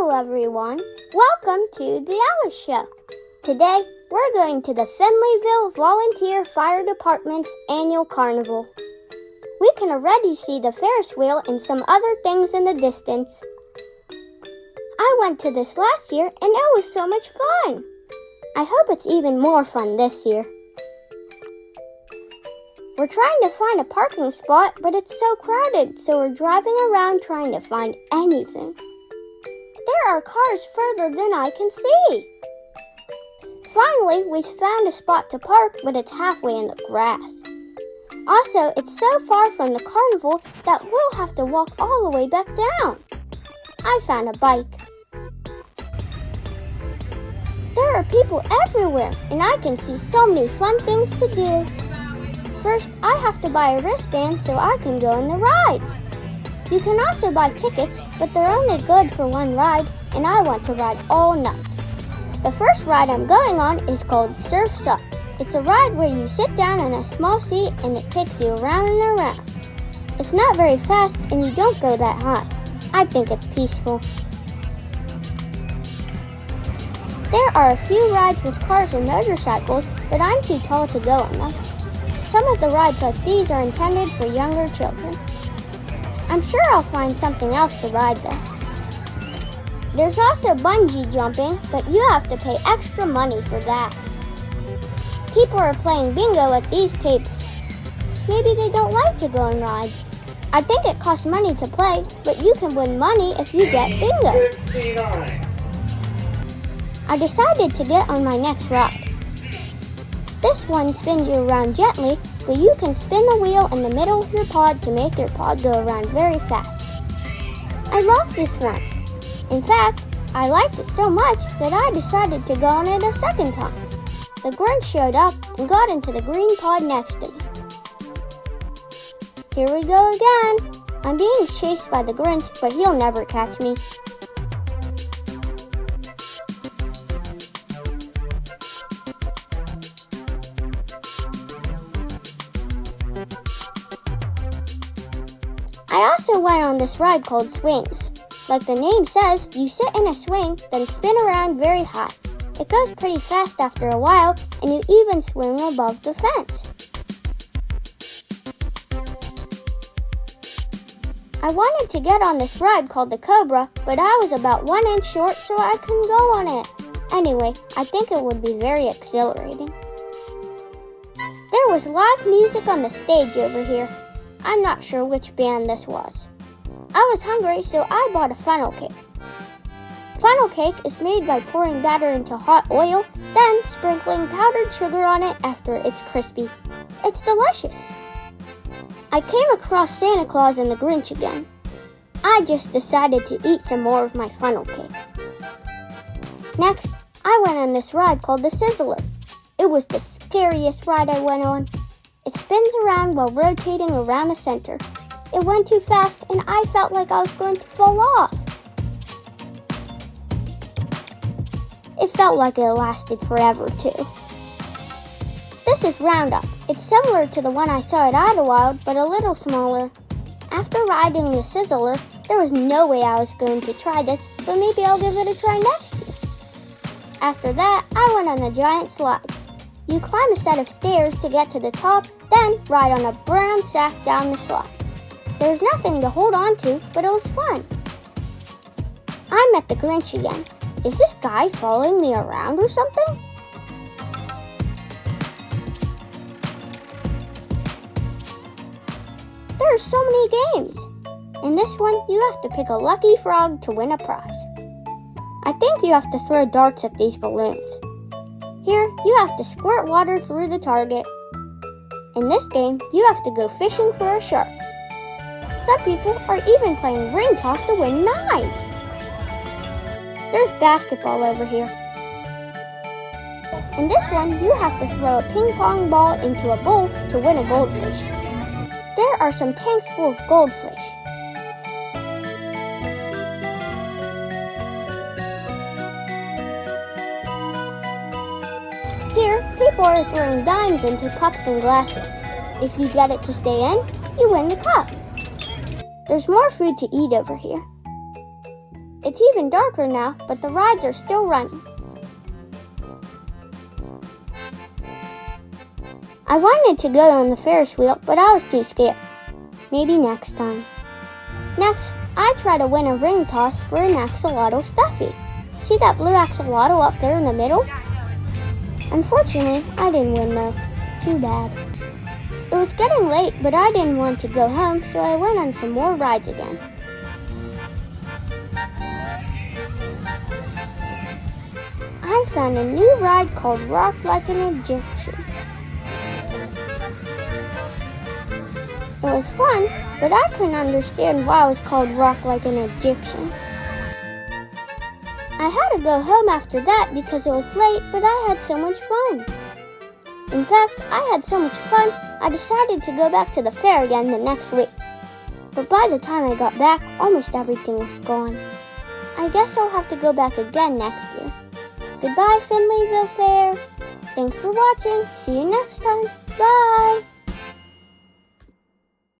Hello everyone, welcome to the Alice Show. Today we're going to the Finleyville Volunteer Fire Department's annual carnival. We can already see the Ferris wheel and some other things in the distance. I went to this last year and it was so much fun. I hope it's even more fun this year. We're trying to find a parking spot, but it's so crowded, so we're driving around trying to find anything. There are cars further than I can see. Finally, we found a spot to park, but it's halfway in the grass. Also, it's so far from the carnival that we'll have to walk all the way back down. I found a bike. There are people everywhere, and I can see so many fun things to do. First, I have to buy a wristband so I can go on the rides. You can also buy tickets, but they're only good for one ride, and I want to ride all night. The first ride I'm going on is called Surf's Up. It's a ride where you sit down in a small seat and it kicks you around and around. It's not very fast and you don't go that high. I think it's peaceful. There are a few rides with cars and motorcycles, but I'm too tall to go on them. Some of the rides like these are intended for younger children. I'm sure I'll find something else to ride though. There's also bungee jumping, but you have to pay extra money for that. People are playing bingo at these tables. Maybe they don't like to go on rides. I think it costs money to play, but you can win money if you get bingo. 59. I decided to get on my next ride. This one spins you around gently, but you can spin the wheel in the middle of your pod to make your pod go around very fast. I love this one. In fact, I liked it so much that I decided to go on it a second time. The Grinch showed up and got into the green pod next to me. Here we go again. I'm being chased by the Grinch, but he'll never catch me. I also went on this ride called Swings. Like the name says, you sit in a swing, then spin around very high. It goes pretty fast after a while, and you even swing above the fence. I wanted to get on this ride called the Cobra, but I was about 1 inch short, so I couldn't go on it. Anyway, I think it would be very exhilarating. There was live music on the stage over here. I'm not sure which band this was. I was hungry, so I bought a funnel cake. Funnel cake is made by pouring batter into hot oil, then sprinkling powdered sugar on it after it's crispy. It's delicious. I came across Santa Claus and the Grinch again. I just decided to eat some more of my funnel cake. Next, I went on this ride called the Sizzler. It was the scariest ride I went on. It spins around while rotating around the center. It went too fast and I felt like I was going to fall off. It felt like it lasted forever too. This is Roundup. It's similar to the one I saw at Idlewild, but a little smaller. After riding the Sizzler, there was no way I was going to try this, but maybe I'll give it a try next year. After that, I went on a giant slide. You climb a set of stairs to get to the top, then ride on a brown sack down the slide. There was nothing to hold on to, but it was fun. I met the Grinch again. Is this guy following me around or something? There are so many games. In this one, you have to pick a lucky frog to win a prize. I think you have to throw darts at these balloons. Here, you have to squirt water through the target. In this game, you have to go fishing for a shark. Some people are even playing ring toss to win knives. There's basketball over here. In this one, you have to throw a ping pong ball into a bowl to win a goldfish. There are some tanks full of goldfish. Here, people are throwing dimes into cups and glasses. If you get it to stay in, you win the cup. There's more food to eat over here. It's even darker now, but the rides are still running. I wanted to go on the Ferris wheel, but I was too scared. Maybe next time. Next, I try to win a ring toss for an axolotl stuffie. See that blue axolotl up there in the middle? Unfortunately, I didn't win though. Too bad. It was getting late, but I didn't want to go home, so I went on some more rides again. I found a new ride called Rock Like an Egyptian. It was fun, but I couldn't understand why it was called Rock Like an Egyptian. I had to go home after that because it was late, but I had so much fun. In fact, I had so much fun, I decided to go back to the fair again the next week. But by the time I got back, almost everything was gone. I guess I'll have to go back again next year. Goodbye, Finleyville Fair. Thanks for watching. See you next time.